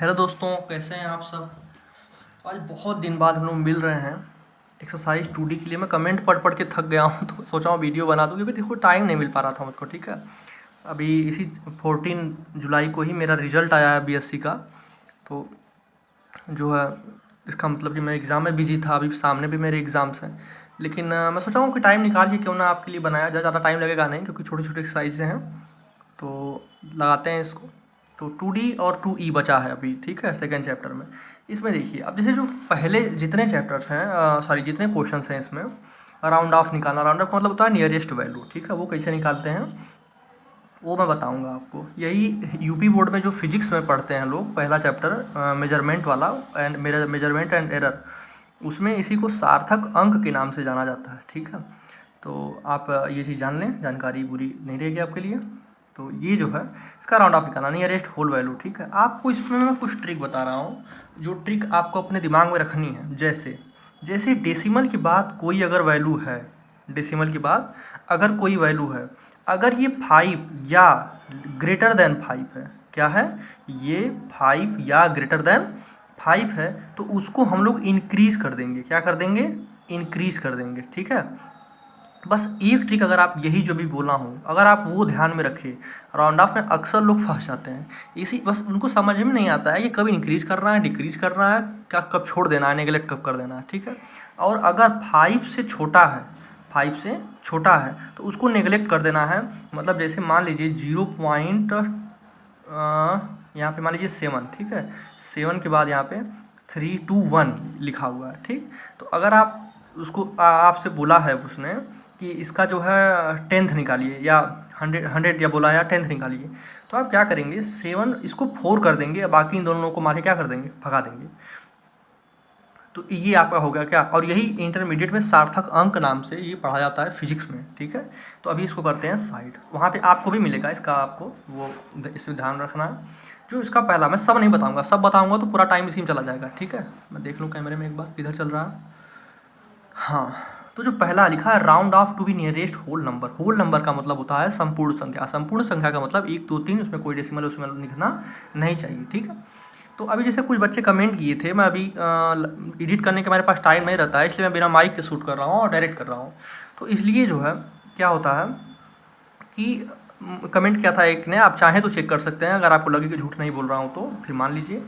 Hello दोस्तों, कैसे हैं आप सब। आज बहुत दिन बाद हम लोग मिल रहे हैं एक्सरसाइज 2D के लिए। मैं कमेंट पढ़ पढ़ के थक गया हूँ तो सोचा हूँ वीडियो बना दूँ, क्योंकि देखो टाइम नहीं मिल पा रहा था मुझको। ठीक है, अभी इसी 14 जुलाई को ही मेरा रिज़ल्ट आया है बीएससी का। तो जो है इसका मतलब कि मैं एग्ज़ाम में बिजी था, अभी सामने भी मेरे एग्ज़ाम्स हैं। लेकिन मैं सोचा हूँ कि टाइम निकाल के क्यों ना आपके लिए बनाया जाए। ज़्यादा टाइम लगेगा नहीं, क्योंकि छोटी छोटी एक्सरसाइजें हैं तो लगाते हैं इसको। तो 2D और 2E बचा है अभी, ठीक है, सेकेंड चैप्टर में। इसमें देखिए, अब जैसे जो पहले जितने चैप्टर्स हैं, सॉरी जितने क्वेश्चंस हैं इसमें, राउंड ऑफ निकालना। राउंड ऑफ का मतलब होता है नियरेस्ट वैल्यू, ठीक है। वो कैसे निकालते हैं वो मैं बताऊंगा आपको। यही यूपी बोर्ड में जो फिजिक्स में पढ़ते हैं लोग, पहला चैप्टर मेजरमेंट वाला एंड मेजरमेंट एंड एरर, उसमें इसी को सार्थक अंक के नाम से जाना जाता है, ठीक है। तो आप ये चीज़ जान लें, जानकारी बुरी नहीं रहेगी आपके लिए। तो ये जो है इसका राउंड ऑफ निकालना, नियरेस्ट होल वैल्यू, ठीक है। आपको इसमें मैं कुछ ट्रिक बता रहा हूँ, जो ट्रिक आपको अपने दिमाग में रखनी है। जैसे जैसे डेसिमल के बाद कोई अगर वैल्यू है, डेसिमल के बाद अगर कोई वैल्यू है, अगर ये 5 या ग्रेटर देन 5 है, क्या है ये 5 या ग्रेटर देन 5 है, तो उसको हम लोग इंक्रीज़ कर देंगे। क्या कर देंगे? इंक्रीज़ कर देंगे, ठीक है। बस एक ट्रिक, अगर आप यही जो भी बोला हूँ अगर आप वो ध्यान में रखें। राउंड ऑफ में अक्सर लोग फंस जाते हैं इसी, बस उनको समझ में नहीं आता है कि कब इंक्रीज़ करना है, डिक्रीज़ करना है, क्या कब छोड़ देना है, नेगलेक्ट कब कर देना है, ठीक है। और अगर 5 से छोटा है, 5 से छोटा है तो उसको नेगलेक्ट कर देना है। मतलब जैसे मान लीजिए 0 पॉइंट, यहाँ पे मान लीजिए 7, ठीक है। 7 के बाद यहाँ पे 3 2 1 लिखा हुआ है, ठीक। तो अगर आप उसको आपसे बोला है उसने कि इसका जो है 10th निकालिए, या 100 या बोला या 10th निकालिए, तो आप क्या करेंगे, 7 इसको 4 कर देंगे, बाकी इन दोनों को मार के क्या कर देंगे, भगा देंगे। तो ये आपका हो गया क्या। और यही इंटरमीडिएट में सार्थक अंक नाम से ये पढ़ा जाता है फिजिक्स में, ठीक है। तो अभी इसको करते हैं साइड, वहाँ पे आपको भी मिलेगा इसका, आपको वो इसमें ध्यान रखना है। जो इसका पहला, मैं सब नहीं बताऊंगा, सब बताऊंगा तो पूरा टाइम इसी में चला जाएगा, ठीक है। मैं देख लूँ कैमरे में एक बार किधर चल रहा है। हाँ, तो जो पहला लिखा है round off to be nearest whole number. Whole number का मतलब होता है संपूर्ण संख्या। संपूर्ण संख्या का मतलब 1 2 3, उसमें कोई डेसिमल उसमें लिखना नहीं चाहिए, ठीक है। तो अभी जैसे कुछ बच्चे कमेंट किए थे, मैं अभी एडिट करने के मेरे पास टाइम नहीं रहता है, इसलिए मैं बिना माइक के शूट कर रहा हूँ और डायरेक्ट कर रहा हूँ। तो इसलिए जो है क्या होता है कि कमेंट किया था एक ने, आप चाहें तो चेक कर सकते हैं, अगर आपको लगे कि झूठ नहीं बोल रहा हूँ तो फिर मान लीजिए।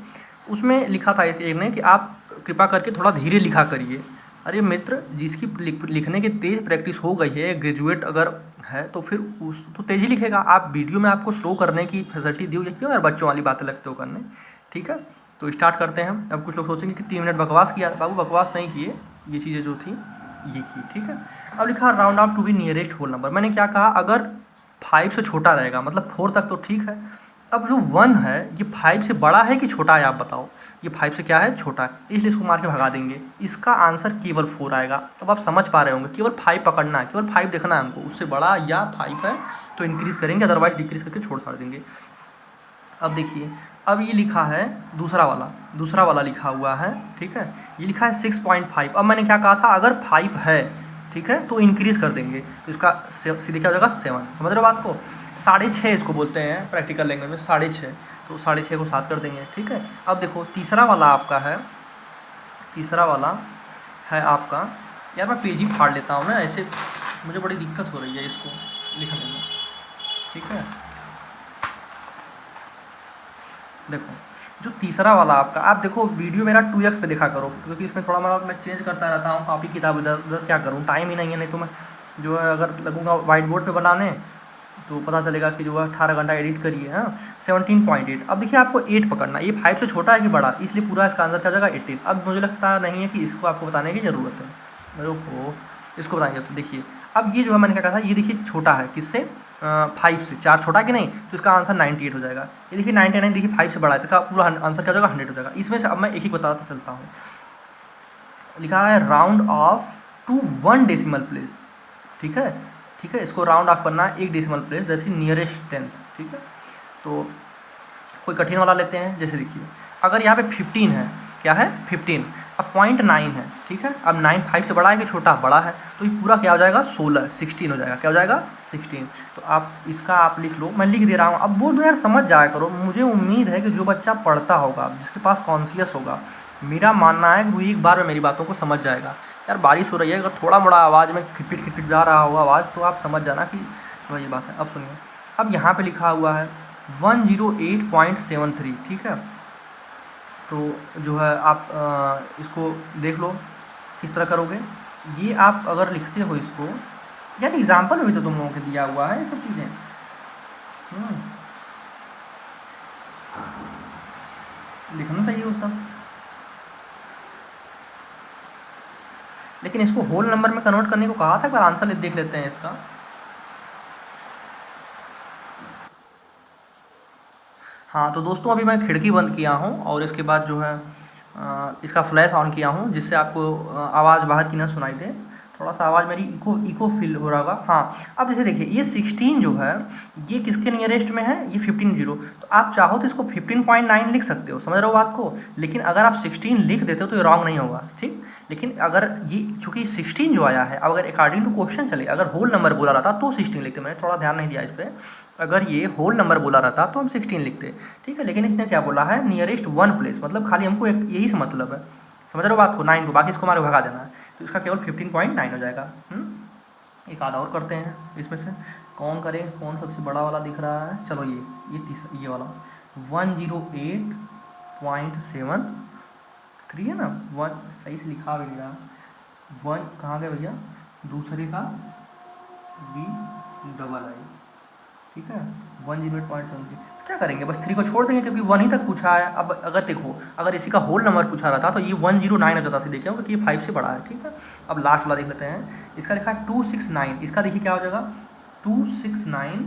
उसमें लिखा था एक ने कि आप कृपा करके थोड़ा धीरे लिखा करिए। अरे मित्र, जिसकी लिखने की तेज़ प्रैक्टिस हो गई है, ग्रेजुएट अगर है तो फिर उस तो तेज़ ही लिखेगा। आप वीडियो में आपको स्लो करने की फैसिलिटी दी हुई है, क्यों यार बच्चों वाली बातें लगते हो करने, ठीक है। तो स्टार्ट करते हैं। अब कुछ लोग सोचेंगे कि 3 मिनट बकवास किया। बाबू बकवास नहीं किए, ये चीज़ें जो थी ये की, ठीक है। अब लिखा round off to be nearest whole number. मैंने क्या कहा, अगर 5 से छोटा रहेगा, मतलब 4 तक तो ठीक है। अब जो 1 है ये 5 से बड़ा है कि छोटा है, आप बताओ। ये 5 से क्या है, छोटा है, इसलिए इसको मार के भगा देंगे। इसका आंसर केवल 4 आएगा। अब आप समझ पा रहे होंगे, केवल 5 पकड़ना है, केवल 5 देखना है हमको। उससे बड़ा या 5 है तो इंक्रीज़ करेंगे, अदरवाइज डिक्रीज़ करके छोड़ छाड़ देंगे। अब देखिए, अब ये लिखा है दूसरा वाला लिखा हुआ है, ठीक है। ये लिखा है 6.5। अब मैंने क्या कहा था, अगर 5 है, ठीक है, तो इंक्रीज़ कर देंगे, तो इसका सीधे क्या हो जाएगा, 7। समझ रहे हो बात को। 6.5 इसको बोलते हैं प्रैक्टिकल लैंग्वेज में, 6.5। तो 6.5 को 7 कर देंगे, ठीक है। अब देखो तीसरा वाला आपका है, तीसरा वाला है आपका, यार मैं पेज ही फाड़ लेता हूँ ना, ऐसे मुझे बड़ी दिक्कत हो रही है इसको लिखने में, ठीक है। देखो जो तीसरा वाला आपका, आप देखो वीडियो मेरा 2x पे देखा करो, क्योंकि इसमें थोड़ा मोड़ा मैं चेंज करता रहता हूँ, कॉपी किताब इधर उधर क्या करूँ, टाइम ही नहीं है। नहीं तो मैं जो है अगर लगूंगा वाइट बोर्ड पे बनाने तो पता चलेगा कि जो है 18 घंटा एडिट करिए। हाँ, 17.8। अब देखिए आपको 8 पकड़ना, ये 5 से छोटा है कि बड़ा, इसलिए पूरा इसका आंसर क्या हो जाएगा 18। अब मुझे लगता नहीं है कि इसको आपको बताने की ज़रूरत है, मेरे को इसको बताएंगे। तो देखिए अब ये जो है मैंने क्या कहा था, ये देखिए छोटा है किससे, 5 से। 4 छोटा कि नहीं, तो इसका आंसर 98 हो जाएगा। ये देखिए 99, देखिए 5 से बड़ा है, तो इसका पूरा आंसर क्या हो जाएगा, 100 हो जाएगा। इसमें से अब मैं एक ही बताता चलता हूँ। लिखा है round off to 1 decimal place, ठीक है, ठीक है। इसको राउंड ऑफ करना है 1 डेसिमल प्लेस, जैसे नियरेस्ट 10, ठीक है। तो कोई कठिन वाला लेते हैं, जैसे देखिए अगर यहाँ पे 15 है, क्या है 15, अब 0.9 है, ठीक है। अब 9 5 से बड़ा है कि छोटा? बड़ा है, तो ये पूरा क्या हो जाएगा? 16 हो जाएगा। क्या हो जाएगा? 16। तो आप इसका आप लिख लो, मैं लिख दे रहा हूँ। अब बोल दो यार समझ जाया करो। मुझे उम्मीद है कि जो बच्चा पढ़ता होगा, जिसके पास कॉन्शियस होगा, मेरा मानना है कि वो एक बार में मेरी बातों को समझ जाएगा। यार बारिश हो रही है, अगर थोड़ा मोड़ा आवाज़ में खिटपिट खिटपिट जा रहा होगा आवाज़, तो आप समझ जाना कि वही बात है। अब सुनिए, अब यहाँ पे लिखा हुआ है 108.73, ठीक है। तो जो है आप इसको देख लो किस तरह करोगे। ये आप अगर लिखते हो इसको, यार एग्जाम्पल में भी तो तुम लोगों को दिया हुआ है ये सब चीज़ें। लिखना चाहिए वो सब, लेकिन इसको होल नंबर में कन्वर्ट करने को कहा था। एक बार आंसर देख लेते हैं इसका। हाँ तो दोस्तों अभी मैं खिड़की बंद किया हूँ और इसके बाद जो है इसका फ्लैश ऑन किया हूँ, जिससे आपको आवाज़ बाहर की ना सुनाई दे। थोड़ा सा आवाज़ मेरी इको इको फील हो रहा होगा। हाँ अब जैसे देखिए, ये 16 जो है ये किसके नियरेस्ट में है? ये 15 जीरो। तो आप चाहो तो इसको 15.9 लिख सकते हो, समझ रहे हो बात को। लेकिन अगर आप 16 लिख देते हो तो ये रॉन्ग नहीं होगा, ठीक। लेकिन अगर ये चूँकि 16 जो आया है, अब अगर अकॉर्डिंग टू क्वेश्चन चले, अगर होल नंबर बोला रहता तो 16 लिखते। मैंने थोड़ा ध्यान नहीं दिया इस पर। अगर ये होल नंबर बोला रहता तो हम 16 लिखते, ठीक है। लेकिन इसने क्या बोला है? नियरेस्ट वन प्लेस, मतलब खाली हमको एक यही से मतलब है, समझ रहे हो बात को, 9 को, बाकी इसको हमारे भगा देना है। तो इसका केवल 15.9 हो जाएगा। एक आधा और करते हैं इसमें से, कौन करें? कौन सबसे बड़ा वाला दिख रहा है? चलो ये तीसरा, ये वाला 108.73 है ना। वन सही से लिखा भी नहीं रहा। वन कहाँ गए भैया? दूसरे का B+I, ठीक है। 108.73। क्या करेंगे? बस 3 को छोड़ देंगे क्योंकि 1 ही तक पूछा है। अब अगर देखो, अगर इसी का होल नंबर पूछा रहा था तो ये 109 हो जाता से, देखिए क्योंकि ये 5 से बड़ा है, ठीक है। अब लास्ट वाला देख लेते हैं। इसका लिखा है 269, इसका देखिए क्या हो जाएगा? 269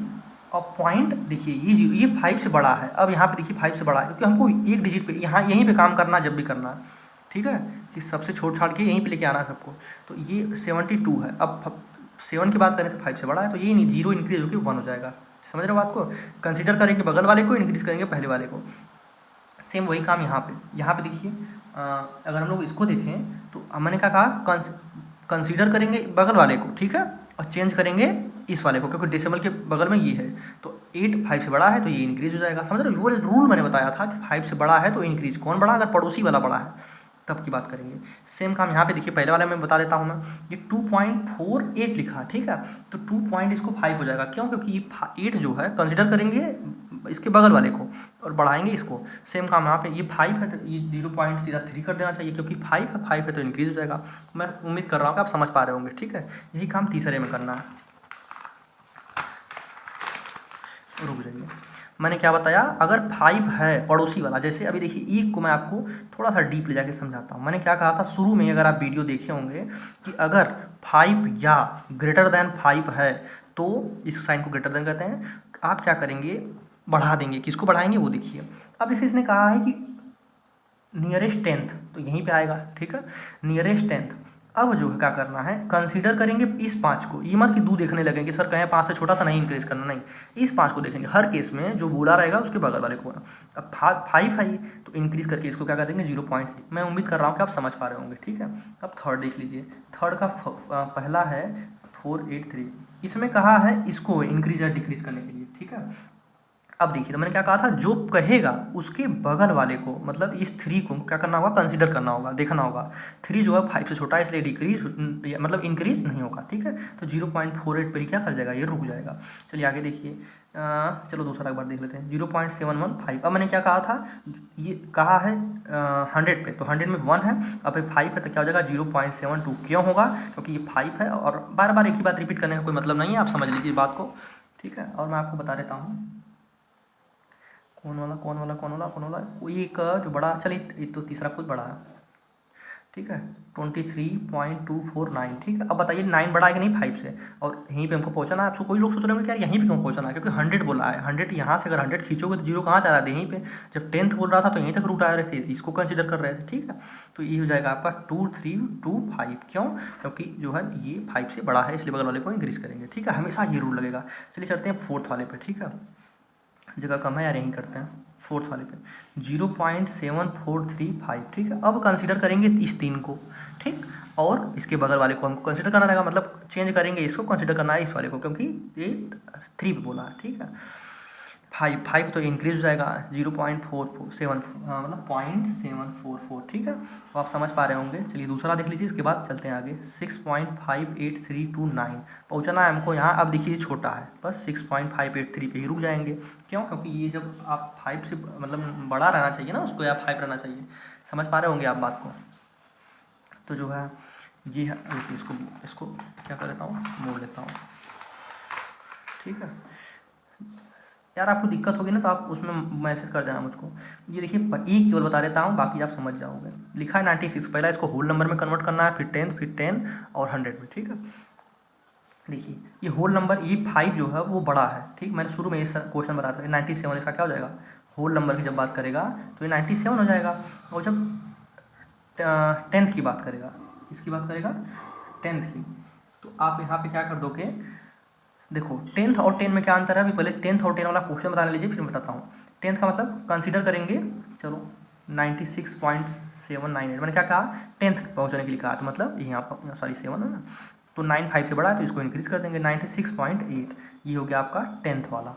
और पॉइंट देखिए ये 5 से बड़ा है। अब यहाँ पे देखिए 5 से बड़ा है, क्योंकि हमको एक डिजिट पे यहाँ यहीं पे काम करना जब भी करना है, ठीक है, कि सबसे छोड़ छाड़ के यहीं पे लेके आना है सबको। तो ये 72 है। अब 7 की बात करें तो 5 से बड़ा है, तो ये नहीं, 0 इंक्रीज होकर 1 हो जाएगा। समझ रहे हो बात को? कंसीडर करेंगे बगल वाले को, इंक्रीज करेंगे पहले वाले को। सेम वही काम यहाँ पे देखिए। अगर हम लोग इसको देखें तो मैंने क्या कहा? कंसीडर करेंगे बगल वाले को, ठीक है, और चेंज करेंगे इस वाले को, क्योंकि डेसिमल के बगल में ये है। तो 8 5 से बड़ा है तो ये इंक्रीज हो जाएगा। समझ रहे हो? वो रूल मैंने बताया था कि 5 से बड़ा है तो इंक्रीज। कौन बड़ा? अगर पड़ोसी वाला बड़ा है तब की बात करेंगे। सेम काम यहाँ पे देखिए, पहले वाले में बता देता हूँ मैं। ये 2.48 लिखा, ठीक है। तो 2 पॉइंट इसको 5 हो जाएगा। क्यों? क्योंकि ये 8 जो है कंसिडर करेंगे इसके बगल वाले को और बढ़ाएंगे इसको। सेम काम यहाँ पे, ये 5 है तो ये 0.03 कर देना चाहिए, क्योंकि 5 है तो इंक्रीज हो जाएगा। मैं उम्मीद कर रहा हूँ कि आप समझ पा रहे होंगे, ठीक है। यही काम तीसरे में करना है। रुक जाइए, मैंने क्या बताया? अगर 5 है पड़ोसी वाला, जैसे अभी देखिए ई को मैं आपको थोड़ा सा डीप ले जाके समझाता हूँ। मैंने क्या कहा था शुरू में, अगर आप वीडियो देखे होंगे, कि अगर 5 या ग्रेटर देन 5 है तो इस साइन को ग्रेटर देन कहते हैं। आप क्या करेंगे? बढ़ा देंगे। किसको बढ़ाएंगे वो देखिए। अब जैसे इसने कहा है कि नियरेस्ट 10th, तो यहीं पे आएगा, ठीक है, नियरेस्ट 10th। अब जो है क्या करना है? कंसीडर करेंगे इस 5 को। ये मत कि 2 देखने लगेंगे, सर कहें 5 से छोटा था नहीं इंक्रीज करना, नहीं, इस 5 को देखेंगे। हर केस में जो बूढ़ा रहेगा उसके बगल वाले को। अब 5 है तो इंक्रीज करके इसको क्या कर देंगे? 0.3। मैं उम्मीद कर रहा हूँ कि आप समझ पा रहे होंगे, ठीक है। अब थर्ड देख लीजिए। थर्ड का पहला है 483। इसमें कहा है इसको इंक्रीज या डिक्रीज करने के लिए, ठीक है। अब देखिए, तो मैंने क्या कहा था? जो कहेगा उसके बगल वाले को, मतलब इस 3 को क्या करना होगा? कंसीडर करना होगा, देखना होगा। 3 जो है 5 से छोटा है, इसलिए डिक्रीज मतलब इंक्रीज नहीं होगा, ठीक है। तो 0.48 पर ही क्या कर जाएगा? ये रुक जाएगा। चलिए आगे देखिए। चलो दूसरा एक बार देख लेते हैं। 0.715। अब मैंने क्या कहा था? ये कहा है 100 पे, तो 100 में 1 है, अब 5 है तो क्या हो जाएगा? 0.72। क्यों होगा? क्योंकि ये 5 है, और बार बार एक ही बात रिपीट करने का कोई मतलब नहीं है, आप समझ लीजिए बात को, ठीक है। और मैं आपको बता देता हूँ कौन वाला वो एक जो बड़ा, चलिए तो तीसरा खुद बड़ा है, ठीक है, 23.249, ठीक है। अब बताइए 9 बड़ा है कि नहीं 5 से? और यहीं पे हमको पहुंचना है। आपको कोई लोग सोच रहे होंगे कि यार यहीं पे क्यों पहुंचना है? क्योंकि 100 बोला है। 100 यहाँ से अगर 100 खींचोगे तो 0 कहाँ जा रहा है? यहीं पे। जब 10th बोल रहा था तो यहीं तक रूट आ रहे थे, इसको कंसिडर कर रहे थे, ठीक है। तो ये हो जाएगा आपका 2325। क्यों? क्योंकि जो है ये 5 से बड़ा है, इसलिए बगल वाले को इंक्रीज करेंगे, ठीक है। हमेशा ये रूल लगेगा। चलिए चलते हैं 4th वाले पे, ठीक है। जगह कम है यार, यहीं करते हैं। फोर्थ वाले पे 0.7435, ठीक है। अब कंसीडर करेंगे इस 3 को, ठीक, और इसके बगल वाले को हमको कंसीडर करना रहेगा, मतलब चेंज करेंगे, इसको कंसीडर करना है इस वाले को, क्योंकि ये 3 पे बोला है, ठीक है। 5 तो इंक्रीज हो जाएगा 0.447, मतलब 0.744, ठीक है। तो आप समझ पा रहे होंगे। चलिए दूसरा देख लीजिए, इसके बाद चलते हैं आगे। 6.58329 पहुँचना है हमको यहाँ। अब देखिए छोटा है, बस 6.583 पे ही रुक जाएंगे। क्यों? क्योंकि ये जब आप 5 से मतलब बड़ा रहना चाहिए ना उसको, या 5 रहना चाहिए। समझ पा रहे होंगे आप बात को। तो जो है ये है, इसको क्या कर लेता हूँ, मोड़ लेता हूँ, ठीक है। यार आपको दिक्कत होगी ना तो आप उसमें मैसेज कर देना मुझको। ये देखिए ई केवल बता देता हूँ, बाकी आप समझ जाओगे। लिखा है 96, पहला इसको होल नंबर में कन्वर्ट करना है, फिर 10 और 100 में, ठीक है। देखिए ये होल नंबर, ये 5 जो है वो बड़ा है, ठीक। मैंने शुरू में ये क्वेश्चन बताया था 97, इसका क्या हो जाएगा, होल नंबर की जब बात करेगा तो ये 97 हो जाएगा। और जब 10th की बात करेगा, इसकी बात करेगा 10th की, तो आप यहाँ पे क्या कर दोगे, देखो 10th और 10 में क्या अंतर है। अभी पहले 10th और 10 वाला क्वेश्चन बता लीजिए, फिर बताता हूँ। 10th का मतलब कंसीडर करेंगे, चलो 96.798, मैंने क्या कहा, 10th पहुँचने के लिए कहा, तो मतलब यहाँ पर सॉरी 7 है ना, तो 9 5 से बड़ा है तो इसको इंक्रीज कर देंगे 96.8, ये हो गया आपका 10th वाला,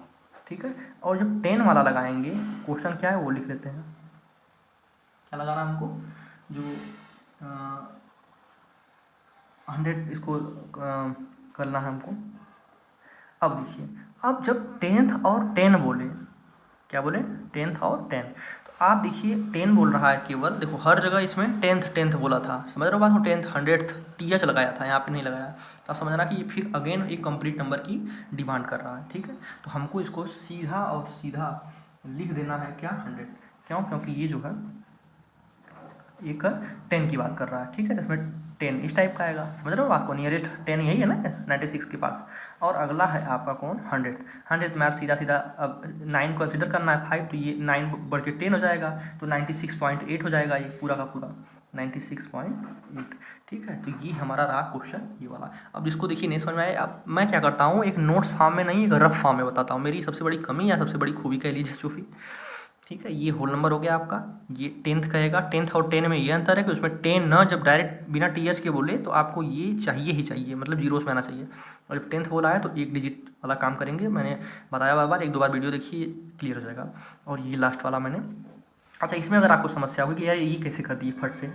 ठीक है। और जब 10 वाला लगाएंगे, क्वेश्चन क्या है वो लिख लेते हैं, क्या लगाना है हमको, जो 100 इसको करना है हमको। अब देखिए, अब जब 10th और 10 बोले, क्या बोले, 10th और 10, तो आप देखिए 10 बोल रहा है केवल, देखो हर जगह इसमें 10th बोला था, समझ रहे हो बात को, 10th 100th TH लगाया था, यहाँ पे नहीं लगाया। तो आप समझना कि ये फिर अगेन एक कंप्लीट नंबर की डिमांड कर रहा है, ठीक है। तो हमको इसको सीधा और सीधा लिख देना है क्या, 100। क्यों? क्योंकि ये जो है एक 10 की बात कर रहा है, ठीक है। जिसमें 10 इस टाइप का आएगा, समझ रहे हो बात को, नियरेस्ट 10 यही है ना 96 के पास। और अगला है आपका कौन, 100 में आप सीधा सीधा अब 9 कंसिडर करना है 5, तो ये 9 बढ़ के 10 हो जाएगा, तो 96.8 हो जाएगा ये पूरा का पूरा 96.8, ठीक है। तो ये हमारा रहा क्वेश्चन ये वाला। अब इसको देखिए नहीं समझ में आए, अब मैं क्या करता हूँ, एक नोट्स फॉर्म में नहीं, एक रफ फॉर्म में बताता हूँ। मेरी सबसे बड़ी कमी या सबसे बड़ी खूबी कह लीजिए जो भी, ठीक है। ये होल नंबर हो गया आपका, ये 10th कहेगा। 10th और 10 में ये अंतर है कि उसमें 10 न जब डायरेक्ट बिना TH के बोले तो आपको ये चाहिए ही चाहिए, मतलब जीरोस में आना चाहिए। और जब 10th बोला है तो एक डिजिट वाला काम करेंगे, मैंने बताया बार बार, 1-2 बार वीडियो देखिए क्लियर हो जाएगा। और ये लास्ट वाला मैंने, अच्छा इसमें अगर आपको समस्या होगी कि यार ये कैसे कर दिए फट से,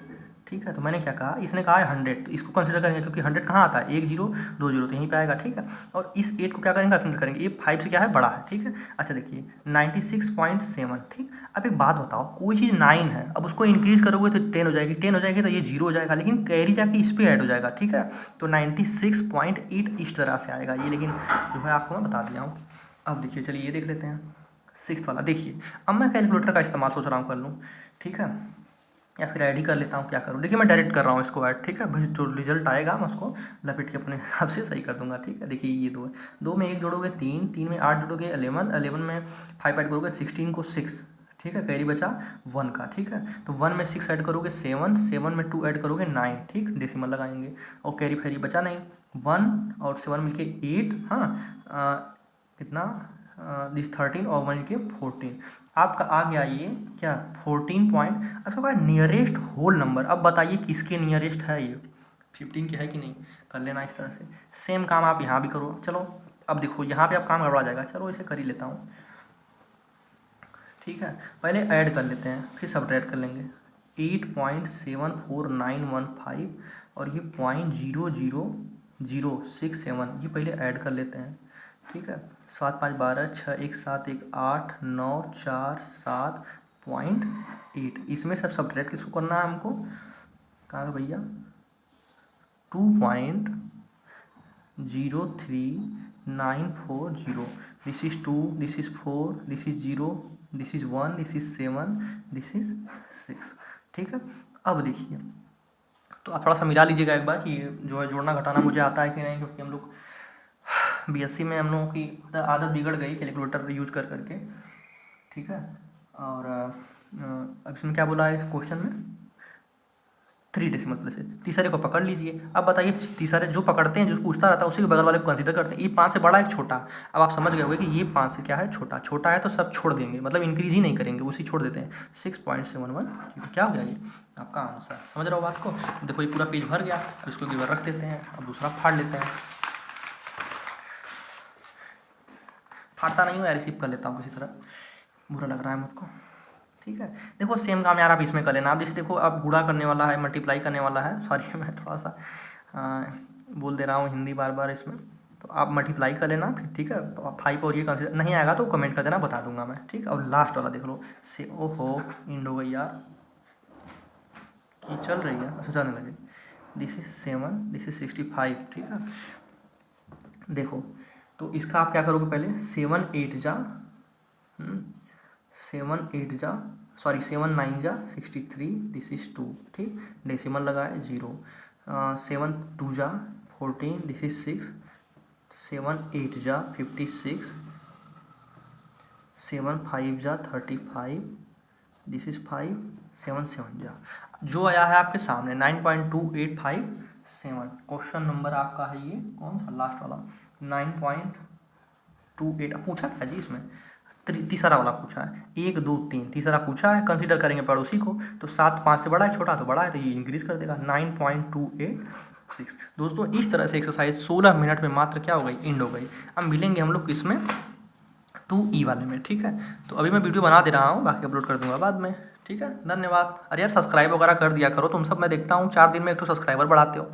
ठीक है, तो मैंने क्या कहा, इसने कहा है 100, तो इसको कंसिडर करेंगे क्योंकि 100 कहाँ आता है, 1 0 2 0, तो यहीं पे आएगा, ठीक है। और इस 8 को क्या करेंगे, कंसिडर करेंगे, ये 5 से क्या है, बड़ा है, ठीक है। अच्छा देखिए 96.7, ठीक। अब एक बात बताओ, कोई चीज़ 9 है, अब उसको इंक्रीज करोगे तो 10 हो जाएगी, 10 हो जाएगी तो ये 0 हो जाएगा, लेकिन कैरी जाके इस पर ऐड हो जाएगा, ठीक है। तो 96.8 इस तरह से आएगा ये, लेकिन जो है आपको मैं बता दिया हूँ। अब देखिए चलिए ये देख लेते हैं 6th वाला। देखिए अब मैं कैलकुलेटर का इस्तेमाल सोच रहा हूँ कर लूँ, ठीक है, या फिर ऐड ही कर लेता हूँ, क्या करूँ। देखिए मैं डायरेक्ट कर रहा हूँ इसको ऐड, ठीक है। भाई जो रिजल्ट आएगा मैं उसको लपेट के अपने हिसाब से सही कर दूंगा, ठीक है। देखिए ये 2 है, 2 में 1 जोड़ोगे 3, 3 में 8 जोड़ोगे 11, 11 में 5 ऐड करोगे 16 को 6, ठीक है। कैरी बचा 1 का, ठीक है। तो 1 में 6 ऐड करोगे 7, 7 में 2 ऐड करोगे 9, ठीक, डेसिमल लगाएंगे। और कैरी फैरी बचा नहीं, 1 और 7 मिलके 8, हाँ कितना, दिस 13 और 1 के 14, आपका आ गया ये क्या 14 पॉइंट। आपके पास नियरेस्ट होल नंबर, अब बताइए किसके नियरेस्ट है ये, 15 के है कि नहीं, कर लेना इस तरह से। सेम काम आप यहाँ भी करो, चलो अब देखो यहाँ पे आप काम गड़बड़ा जाएगा, चलो इसे कर ही लेता हूँ, ठीक है। पहले ऐड कर लेते हैं फिर सब्ट्रैक्ट कर लेंगे, 8.74915 और ये 0.00067, ये पहले ऐड कर लेते हैं, ठीक है। 7 5 12, 6 1 7 1 8 9 4 7.8, इसमें सब सब्ट्रैक्ट किसको करना है हमको, कहाँ है भैया, 2.03940, this is 2, this is 4, this is 0, this is 1, this is 7, this is 6, ठीक है। अब देखिए तो आप थोड़ा सा मिला लीजिएगा एक बार कि जो है जोड़ना घटाना मुझे आता है कि नहीं, क्योंकि हम लोग BSc में हम लोगों की आदत बिगड़ गई कैलकुलेटर यूज कर करके, ठीक है। और अब इसमें क्या बोला है इस क्वेश्चन में, 3 डेसिमल प्लेसेस। तीसरे को पकड़ लीजिए। अब बताइए तीसरे जो पकड़ते हैं, जो पूछता रहता है उसी के बगल वाले को कंसीडर करते हैं। ये 5 से बड़ा है छोटा। अब आप समझ गए होंगे कि ये 5 से क्या है, छोटा। छोटा है तो सब छोड़ देंगे, मतलब इंक्रीज ही नहीं करेंगे, उसी छोड़ देते हैं। 6.71 क्या हो गया ये आपका आंसर। समझ रहे हो बात को। देखो ये पूरा पेज भर गया। अब इसको गिवर रख देते हैं। अब दूसरा फाड़ लेते हैं। फाड़ता नहीं हूँ यार, रिसीव कर लेता हूँ किसी तरह, बुरा लग रहा है मुझको। ठीक है, देखो सेम काम यार आप इसमें कर लेना। आप जैसे देखो, आप गुणा करने वाला है, मल्टीप्लाई करने वाला है, सॉरी मैं थोड़ा सा बोल दे रहा हूँ हिंदी बार बार इसमें, तो आप मल्टीप्लाई कर लेना फिर। ठीक है, तो 5 और ये कंसिडर नहीं आएगा तो कमेंट कर देना, बता दूंगा मैं। ठीक है, और लास्ट वाला देख लो से, ओहो इंड हो गई यार, की चल रही है, अच्छा चलने लगे। This is 7, this is 65। ठीक है, देखो तो इसका आप क्या करोगे, पहले 7 8 जा 7 9 जा 63, दिस इज 2। ठीक, डेसिमल लगाए 0। 7 2 जा 14, दिस इज 6। 7 8 जा 56। 7 5 जा 35, दिस इज 5। 7 7 जा जो आया है आपके सामने 9.2857। क्वेश्चन नंबर आपका है ये कौन सा, लास्ट वाला 9.28। पूछा क्या जी इसमें, तीसरा वाला पूछा है, 1 2 3 तीसरा पूछा है। कंसीडर करेंगे पड़ोसी को, तो 7 5 से बड़ा है, छोटा तो बड़ा है, तो ये इंक्रीज कर देगा 9.286। दोस्तों इस तरह से एक्सरसाइज 16 मिनट में मात्र क्या हो गई, एंड हो गई। अब मिलेंगे हम लोग किसमें, 2E वाले में। ठीक है, तो अभी मैं वीडियो बना दे रहा हूँ, बाकी अपलोड कर दूंगा बाद में। ठीक है, धन्यवाद। अरे यार सब्सक्राइब वगैरह कर दिया करो तुम सब, मैं देखता हूँ 4 दिन में एक तो सब्सक्राइबर बढ़ाते हो।